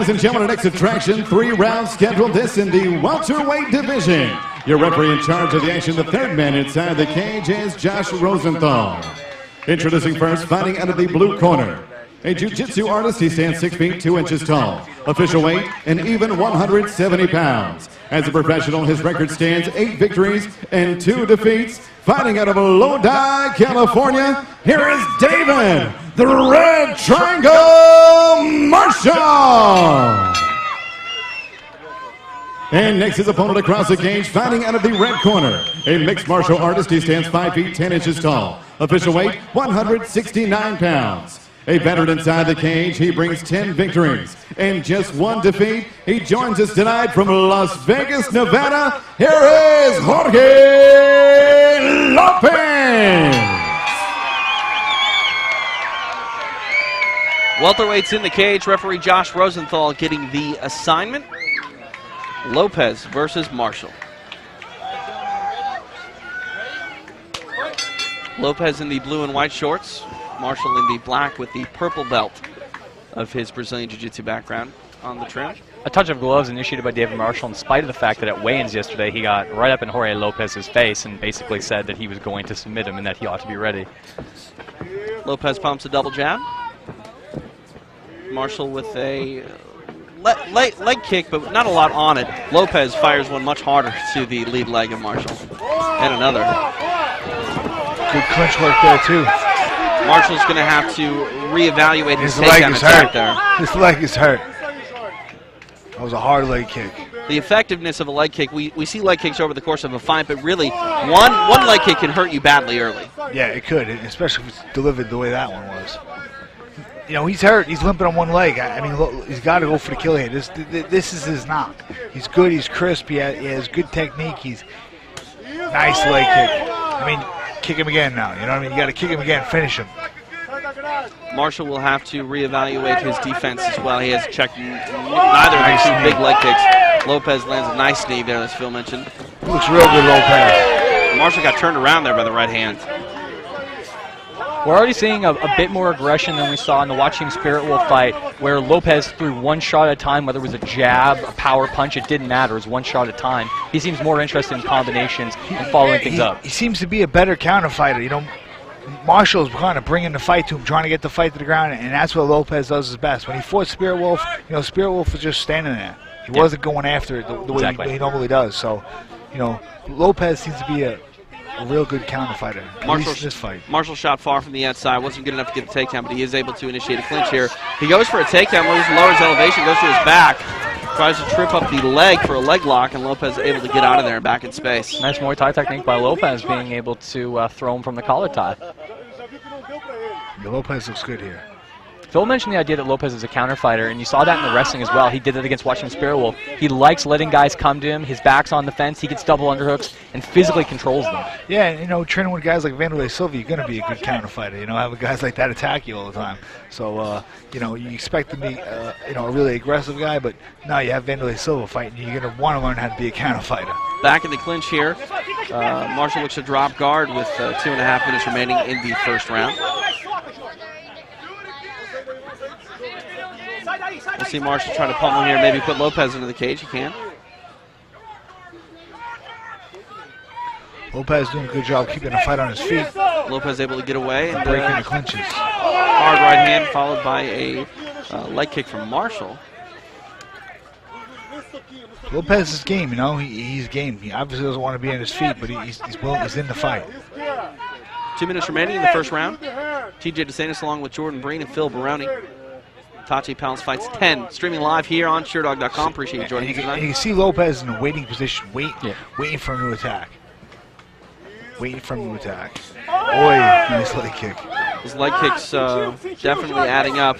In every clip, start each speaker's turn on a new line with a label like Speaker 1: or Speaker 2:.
Speaker 1: Ladies and gentlemen, our next attraction, 3 rounds scheduled. This in the welterweight division. Your referee in charge of the action, the third man inside the cage, is Josh Rosenthal. Introducing first, fighting out of the blue corner, a jiu-jitsu artist. He stands 6 feet 2 inches tall. Official weight, an even 170 pounds. As a professional, his record stands 8 victories and 2 defeats. Fighting out of Lodi, California, here is David, the Red Triangle Marshall. And next, his opponent across the cage, fighting out of the red corner, a mixed martial artist. He stands 5 feet 10 inches tall. Official weight, 169 pounds. A veteran inside the cage, he brings 10 victories and just 1 defeat. He joins us tonight from Las Vegas, Nevada. Here is Jorge Lopez.
Speaker 2: Welterweights in the cage. Referee Josh Rosenthal getting the assignment. Lopez versus Marshall. Lopez in the blue and white shorts. Marshall in the black with the purple belt of his Brazilian Jiu-Jitsu background on the trim.
Speaker 3: A touch of gloves initiated by David Marshall in spite of the fact that at weigh-ins yesterday he got right up in Jorge Lopez's face and basically said that he was going to submit him and that he ought to be ready.
Speaker 2: Lopez pumps a double jab. Marshall with a leg kick, but not a lot on it. Lopez fires one much harder to the lead leg of Marshall. And another.
Speaker 4: Good clinch work there, too.
Speaker 2: Marshall's going to have to reevaluate his takedown attack there.
Speaker 4: His leg is hurt. That was a hard leg kick.
Speaker 2: The effectiveness of a leg kick, we see leg kicks over the course of a fight, but really, one leg kick can hurt you badly early.
Speaker 4: Yeah, it could, especially if it's delivered the way that one was. You know, he's hurt. He's limping on one leg. I mean, look, he's got to go for the kill here. This is his knock. He's good. He's crisp. He has good technique. He's nice leg kick. I mean, kick him again now. You know what I mean? You got to kick him again, finish him.
Speaker 2: Marshall will have to reevaluate his defense as well. He has checked neither of his 2 big leg kicks. Lopez lands a nice knee there, as Phil mentioned.
Speaker 4: Looks real good, Lopez.
Speaker 2: Marshall got turned around there by the right hand.
Speaker 3: We're already seeing a bit more aggression than we saw in the Watching Spirit Wolf fight, where Lopez threw 1 shot at a time, whether it was a jab, a power punch, it didn't matter. It was 1 shot at a time. He seems more interested in combinations and following things up.
Speaker 4: He seems to be a better counter fighter. You know, Marshall's kind of bringing the fight to him, trying to get the fight to the ground, and that's what Lopez does his best. When he fought Spirit Wolf, you know, Spirit Wolf was just standing there. He wasn't going after it the way he normally does. So, you know, Lopez seems to be a real good counter fighter. This fight.
Speaker 2: Marshall shot far from the outside, wasn't good enough to get the takedown, but he is able to initiate a clinch here. He goes for a takedown, lowers elevation, goes to his back, tries to trip up the leg for a leg lock, and Lopez is able to get out of there and back in space.
Speaker 3: Nice Muay Thai technique by Lopez, being able to throw him from the collar tie.
Speaker 4: Yeah, Lopez looks good here.
Speaker 3: Phil mentioned the idea that Lopez is a counter fighter, and you saw that in the wrestling as well. He did it against Watching Spirit Wolf. He likes letting guys come to him. His back's on the fence. He gets double underhooks and physically controls them.
Speaker 4: Yeah, and, you know, training with guys like Vanderlei Silva, you're going to be a good counter fighter. You know, having guys like that attack you all the time. So, you know, you expect to be, you know, a really aggressive guy, but now you have Vanderlei Silva fighting. You're going to want to learn how to be a counter fighter.
Speaker 2: Back in the clinch here. Marshall looks to drop guard with 2.5 minutes remaining in the first round. We'll see Marshall try to pummel here, maybe put Lopez into the cage. He can.
Speaker 4: Lopez doing a good job keeping the fight on his feet.
Speaker 2: Lopez able to get away and
Speaker 4: breaking the clinches.
Speaker 2: Hard right hand followed by a leg kick from Marshall.
Speaker 4: Lopez's game, you know, he's game. He obviously doesn't want to be on his feet, but he's in the fight.
Speaker 2: 2 minutes remaining in the first round. TJ DeSantis along with Jordan Breen and Phil Baroni. Tachi Palace Fights 10, streaming live here on SureDog.com. Appreciate you joining us tonight.
Speaker 4: You can see Lopez in a waiting position, waiting for a new attack. Waiting for a new attack. Boy, nice leg kick.
Speaker 2: His leg kicks definitely adding up.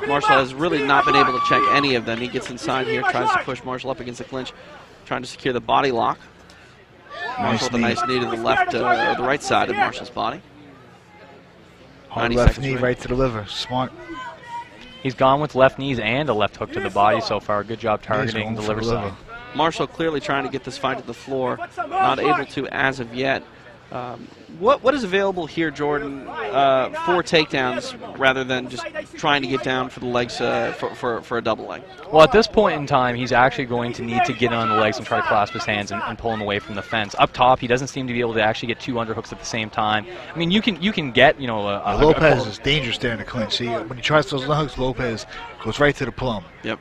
Speaker 2: Marshall has really not been able to check any of them. He gets inside here, tries to push Marshall up against the clinch, trying to secure the body lock. Marshall with a nice knee to the left, or the right side of Marshall's body.
Speaker 4: Hard left knee right to the liver. Smart.
Speaker 3: He's gone with left knees and a left hook to the body so far. Good job targeting the liver side.
Speaker 2: Marshall clearly trying to get this fight to the floor. Not able to as of yet. What is available here, Jordan, for takedowns rather than just trying to get down for the legs for a double leg?
Speaker 3: Well, at this point in time, he's actually going to need to get on the legs and try to clasp his hands and pull him away from the fence. Up top, he doesn't seem to be able to actually get 2 underhooks at the same time. I mean, you can get, you know,
Speaker 4: Lopez is dangerous there in the clinch. See, when he tries those underhooks, Lopez goes right to the plum.
Speaker 2: Yep.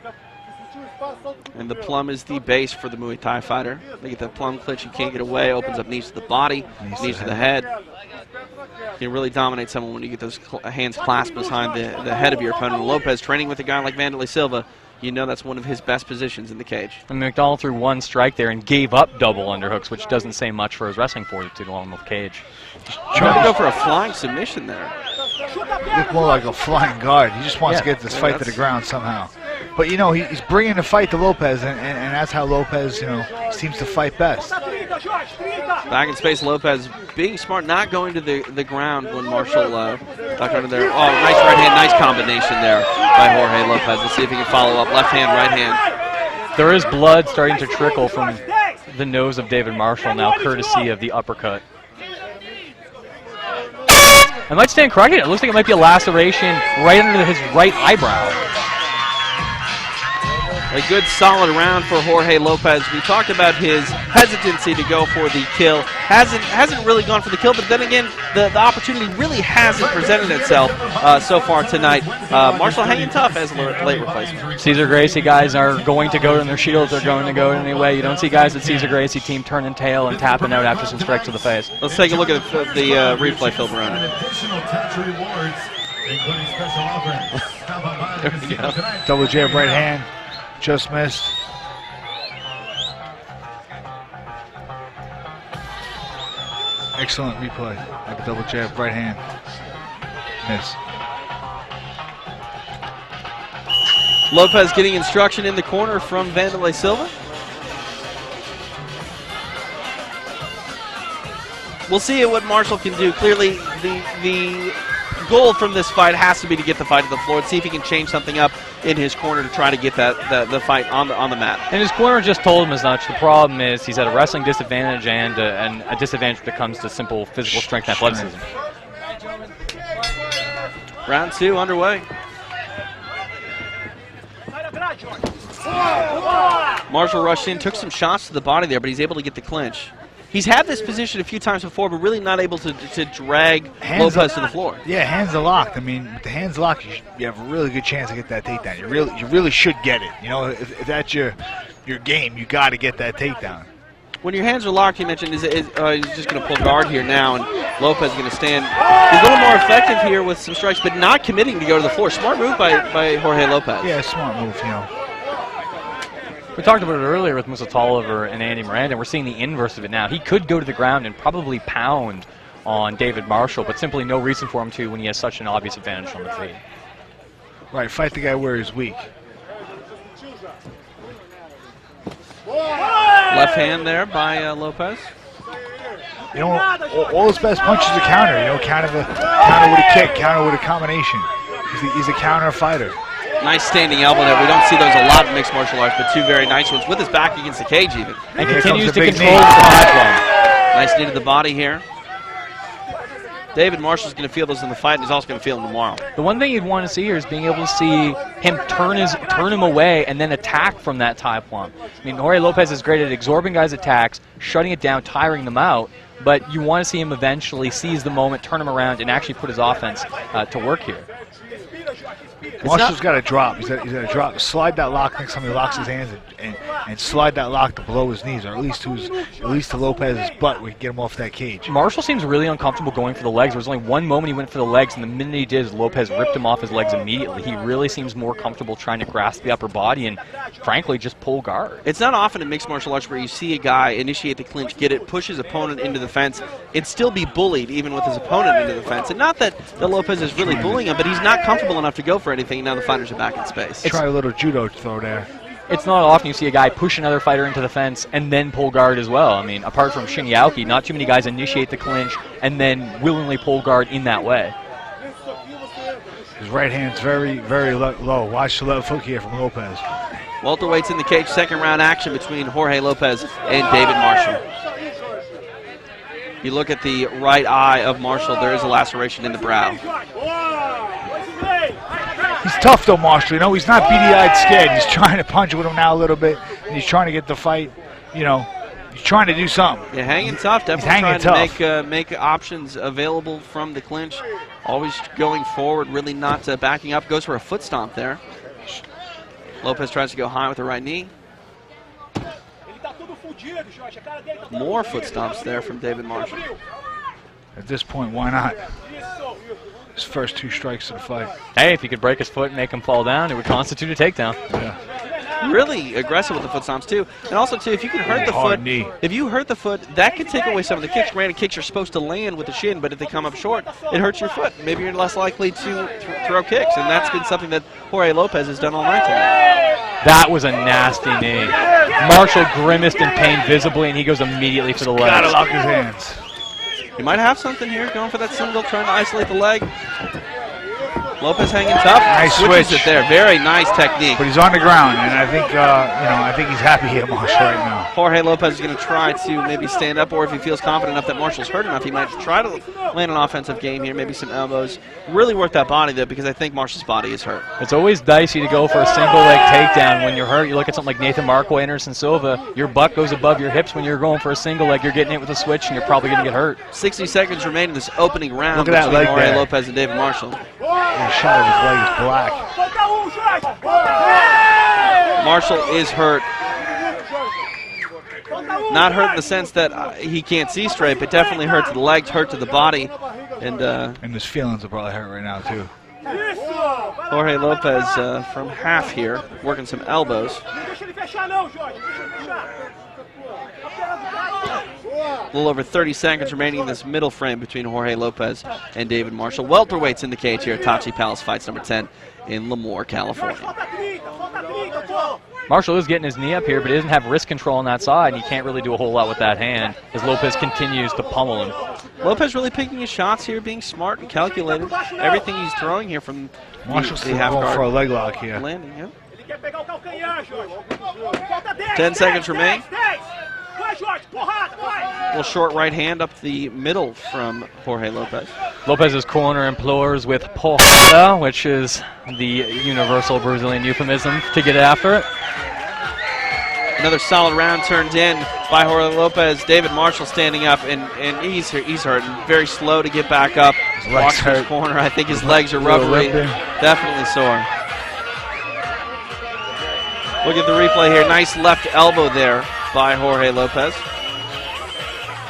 Speaker 2: And the plum is the base for the Muay Thai fighter. They get that plum clinch, you can't get away, opens up knees to the body, knees to the head. You can really dominate someone when you get those hands clasped behind the head of your opponent. Lopez training with a guy like Wanderlei Silva, you know that's one of his best positions in the cage.
Speaker 3: And McDonald threw 1 strike there and gave up double underhooks, which doesn't say much for his wrestling fortitude along the cage.
Speaker 2: Trying to go for a flying submission there.
Speaker 4: Look more like a flying guard. He just wants to get this fight to the ground somehow. But, you know, he's bringing the fight to Lopez, and that's how Lopez, you know, seems to fight best.
Speaker 2: Back in space, Lopez being smart, not going to the ground when Marshall ducked under there. Oh, nice right hand, nice combination there by Jorge Lopez. Let's see if he can follow up. Left hand, right hand.
Speaker 3: There is blood starting to trickle from the nose of David Marshall now, courtesy of the uppercut. I might stand corrected. It looks like it might be a laceration right under his right eyebrow.
Speaker 2: A good solid round for Jorge Lopez. We talked about his hesitancy to go for the kill. Hasn't really gone for the kill, but then again, the opportunity really hasn't presented itself so far tonight. Marshall hanging tough as a late replacement.
Speaker 3: Cesar Gracie guys are going to go in their shields. They're going to go anyway. You don't see guys at Cesar Gracie team turning tail and tapping out after some strikes to the face.
Speaker 2: Let's take a look at the replay film around it. There we go.
Speaker 4: Double jab right hand. Just missed. Excellent replay. Like a double jab, right hand. Miss.
Speaker 2: Lopez getting instruction in the corner from Wanderlei Silva. We'll see what Marshall can do. Clearly, the goal from this fight has to be to get the fight to the floor and see if he can change something up in his corner to try to get the fight on the mat.
Speaker 3: And his corner just told him as much. The problem is he's at a wrestling disadvantage and a disadvantage when it comes to simple physical strength and athleticism.
Speaker 2: Round 2 underway. Marshall rushed in, took some shots to the body there, but he's able to get the clinch. He's had this position a few times before, but really not able to drag Lopez to the floor.
Speaker 4: Yeah, hands are locked. I mean, with the hands locked, you have a really good chance to get that takedown. You really should get it. You know, if that's your game, you got to get that takedown.
Speaker 2: When your hands are locked, he mentioned, he's just going to pull guard here now, and Lopez is going to stand. He's a little more effective here with some strikes, but not committing to go to the floor. Smart move by Jorge Lopez.
Speaker 4: Yeah, smart move, you know.
Speaker 3: We talked about it earlier with Musa Tolliver and Andy Miranda. We're seeing the inverse of it now. He could go to the ground and probably pound on David Marshall, but simply no reason for him to when he has such an obvious advantage on the feet.
Speaker 4: Right, fight the guy where he's weak.
Speaker 2: Left hand there by Lopez.
Speaker 4: You know, all his best punches are counter. You know, counter with a kick, counter with a combination. He's a counter fighter.
Speaker 2: Nice standing elbow there. We don't see those a lot in mixed martial arts, but 2 very nice ones with his back against the cage even.
Speaker 3: And continues to control the high
Speaker 2: Nice knee to the body here. David Marshall's going to feel those in the fight, and he's also going to feel them tomorrow.
Speaker 3: The one thing you'd want to see here is being able to see him turn him away and then attack from that tie plum. I mean, Jorge Lopez is great at absorbing guys' attacks, shutting it down, tiring them out, but you want to see him eventually seize the moment, turn him around, and actually put his offense to work here.
Speaker 4: Marshall's got to drop. He's got to drop. Slide that lock next time he locks his hands, and slide that lock to below his knees, or at least to Lopez's butt. We can get him off that cage.
Speaker 3: Marshall seems really uncomfortable going for the legs. There was only one moment he went for the legs, and the minute he did, Lopez ripped him off his legs immediately. He really seems more comfortable trying to grasp the upper body and, frankly, just pull guard.
Speaker 2: It's not often in mixed martial arts where you see a guy initiate the clinch, get it, push his opponent into the fence, and still be bullied even with his opponent into the fence. And not that Lopez is really bullying him, but he's not comfortable enough to go for anything. Now the fighters are back in space.
Speaker 4: Try a little judo throw there.
Speaker 3: It's not often you see a guy push another fighter into the fence and then pull guard as well. I mean, apart from Shin Aoki, not too many guys initiate the clinch and then willingly pull guard in that way.
Speaker 4: His right hand's very, very low. Watch the left hook here from Lopez.
Speaker 2: Welterweights in the cage, second round action between Jorge Lopez and David Marshall. You look at the right eye of Marshall, there is a laceration in the brow.
Speaker 4: He's tough though, Marshall. You know, he's not beady-eyed scared. He's trying to punch with him now a little bit, and he's trying to get the fight. You know, he's trying to do something.
Speaker 2: Yeah, hanging tough. Definitely trying to make options available from the clinch. Always going forward, really not backing up. Goes for a foot stomp there. Lopez tries to go high with the right knee. More foot stomps there from David Marshall.
Speaker 4: At this point, why not? His first 2 strikes of the fight.
Speaker 3: Hey, if he could break his foot and make him fall down, it would constitute a takedown.
Speaker 4: Yeah.
Speaker 2: Really aggressive with the foot stomps too, and also too, if you can hurt the foot, if you hurt the foot, that could take away some of the kicks. Granted, kicks are supposed to land with the shin, but if they come up short, it hurts your foot. Maybe you're less likely to throw kicks, and that's been something that Jorge Lopez has done all night tonight.
Speaker 3: That was a nasty knee. Marshall grimaced in pain visibly, and he goes immediately for the legs.
Speaker 4: Gotta lock his hands.
Speaker 2: He might have something here, going for that single, trying to isolate the leg. Lopez hanging tough.
Speaker 4: Nice switch.
Speaker 2: It there. Very nice technique.
Speaker 4: But he's on the ground, and I think, I think he's happy at Marshall right now.
Speaker 2: Jorge Lopez is going to try to maybe stand up, or if he feels confident enough that Marshall's hurt enough, he might try to land an offensive game here, maybe some elbows. Really work that body, though, because I think Marshall's body is hurt.
Speaker 3: It's always dicey to go for a single leg takedown when you're hurt. You look at something like Nathan Marquardt, Anderson Silva, your butt goes above your hips when you're going for a single leg. You're getting hit with a switch, and you're probably going to get hurt.
Speaker 2: 60 seconds remain in this opening round
Speaker 4: Look at
Speaker 2: between
Speaker 4: that leg
Speaker 2: Jorge
Speaker 4: there.
Speaker 2: Lopez and David Marshall.
Speaker 4: The shot of his leg is black.
Speaker 2: Marshall is hurt. Not hurt in the sense that he can't see straight, but definitely hurt to the legs, hurt to the body. And
Speaker 4: his feelings are probably hurt right now, too.
Speaker 2: Jorge Lopez from half here, working some elbows. A little over 30 seconds remaining in this middle frame between Jorge Lopez and David Marshall. Welterweights in the cage here at Tachi Palace Fights number 10 in Lemoore, California.
Speaker 3: Marshall is getting his knee up here, but he doesn't have wrist control on that side, and he can't really do a whole lot with that hand as Lopez continues to pummel him.
Speaker 2: Lopez really picking his shots here, being smart and calculated. Everything he's throwing here from
Speaker 4: Marshall's
Speaker 2: the half
Speaker 4: going
Speaker 2: guard
Speaker 4: for a leg lock here.
Speaker 2: landing. Yeah. 10 seconds remain. A little short right hand up the middle from Jorge Lopez.
Speaker 3: Lopez's corner implores with porrada, which is the universal Brazilian euphemism to get after it.
Speaker 2: Another solid round turned in by Jorge Lopez. David Marshall standing up, and he's hurt and very slow to get back up.
Speaker 4: His legs
Speaker 2: Walks to his
Speaker 4: hurt.
Speaker 2: corner. I think his legs are rubbery. Definitely sore. Look at the replay here. Nice left elbow there by Jorge Lopez.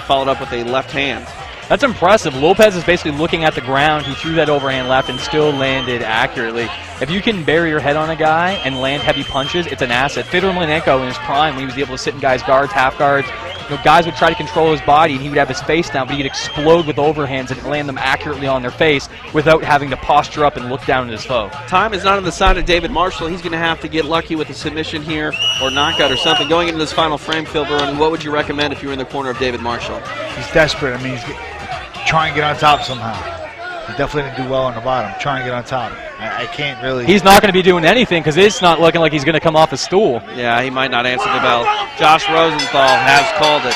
Speaker 2: Followed up with a left hand.
Speaker 3: That's impressive. Lopez is basically looking at the ground. He threw that overhand left and still landed accurately. If you can bury your head on a guy and land heavy punches, it's an asset. Fedor Emelianenko in his prime, when he was able to sit in guys' guards, half guards, guys would try to control his body and he would have his face down, but he'd explode with overhands and land them accurately on their face without having to posture up and look down at his foe.
Speaker 2: Time is not on the side of David Marshall. He's going to have to get lucky with a submission here or knockout or something. Going into this final frame, Phil Baroni, what would you recommend if you were in the corner of David Marshall?
Speaker 4: He's desperate. I mean, he's trying to get on top somehow. He definitely didn't do well on the bottom. Trying to get on top. I can't really.
Speaker 3: He's not going to be doing anything because it's not looking like he's going to come off a stool.
Speaker 2: Yeah, he might not answer the bell. Josh Rosenthal has called it.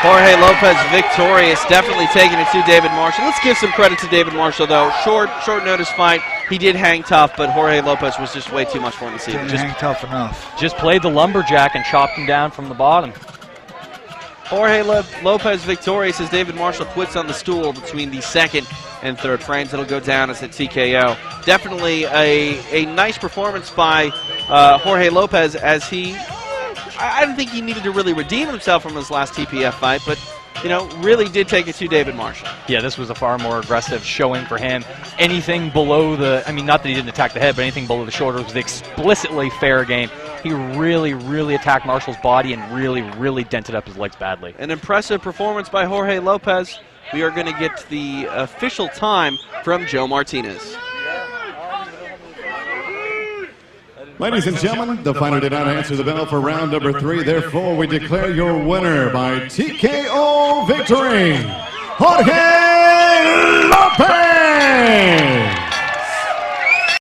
Speaker 2: Jorge Lopez victorious, definitely taking it to David Marshall. Let's give some credit to David Marshall, though. Short notice fight. He did hang tough, but Jorge Lopez was just way too much for him this evening.
Speaker 4: Didn't hang tough enough.
Speaker 3: Just played the lumberjack and chopped him down from the bottom.
Speaker 2: Jorge Lopez victorious as David Marshall quits on the stool between the second and third frames. It'll go down as a TKO. Definitely a nice performance by Jorge Lopez, as I don't think he needed to really redeem himself from his last TPF fight, but really did take it to David Marshall.
Speaker 3: Yeah, this was a far more aggressive showing for him. Anything below not that he didn't attack the head, but anything below the shoulders was explicitly fair game. He really, really attacked Marshall's body and really, really dented up his legs badly. An
Speaker 2: impressive performance by Jorge Lopez. We are going to get the official time from Joe Martinez.
Speaker 1: Ladies and gentlemen, the fighter did not answer the bell for round number 3. Therefore, we declare your winner by TKO victory, Jorge Lopez!